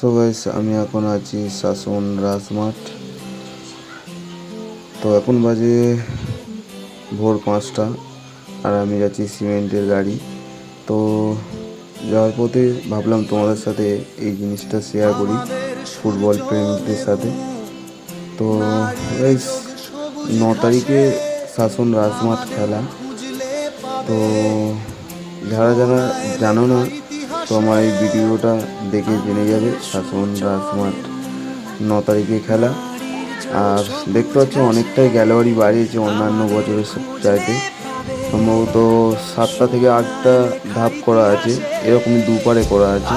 So guys, আমি এখন আছি শাসন রাজমাঠ। তো এখন বাজে ভোর 5টা, আর আমি যাচ্ছি সিমেন্টের গাড়ি। তো যাওয়ার পথে ভাবলাম তোমাদের সাথে এই জিনিসটা শেয়ার করি, ফুটবল প্রেমীদের সাথে। তো গাইস, 9 তারিখে শাসন রাজমাঠ খেলা। তো যারা যারা জানো না, তো আমার এই ভিডিওটা দেখে জেনে যাবে শাসন রাজমাঠ 9 তারিখে খেলা। আর দেখতে পাচ্ছ অনেকটাই গ্যালারি বাড়িয়েছে অন্যান্য বছরের চাইতে। সম্ভবত 7টা থেকে 8টা ধাপ করা আছে, এরকমই দুপারে করা আছে,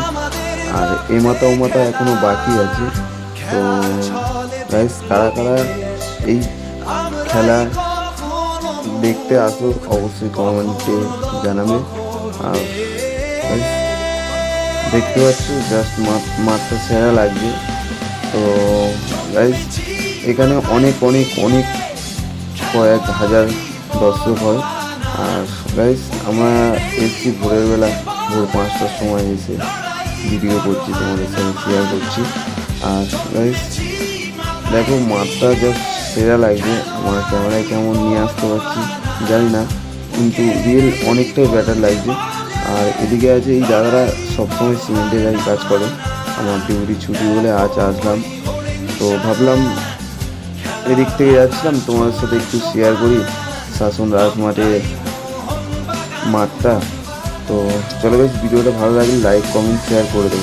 আর এ মাথা ও মাথা এখনও বাকি আছে। তো গাইস, কারা কারা এই খেলা দেখতে আসো অবশ্যই কমেন্টে জানাবে। আর গাইস, দেখতে পাচ্ছ জাস্ট মাঠটা সেরা লাগছে। তো গাইস, এখানে অনেক অনেক অনেক কয়েক হাজার দর্শক হয়। আর গাইস, আমরা এসছি ভোরের বেলা, ভোর 5টার সময় এসে ভিডিও করছি, তোমাদের সাথে শেয়ার করছি। আর গাইস দেখো, মাঠটা জাস্ট সেরা লাগছে। আমার ক্যামেরায় কেমন নিয়ে আসতে পারছি জানি না, কিন্তু রিয়েল অনেকটাই বেটার লাগছে। আর এদিকে আছে এই দাদারা সবসময় সিমেন্টের গাড়ি কাজ করে। আমার ডিউটি ছুটি বলে আজ আসলাম। তো ভাবলাম এদিক থেকে যাচ্ছিলাম, তোমাদের সাথে একটু শেয়ার করি শাসন রাজমাঠে মাঠটা। তো চলো গাইস, ভিডিওটা ভালো লাগলে লাইক কমেন্ট শেয়ার করে দেবো।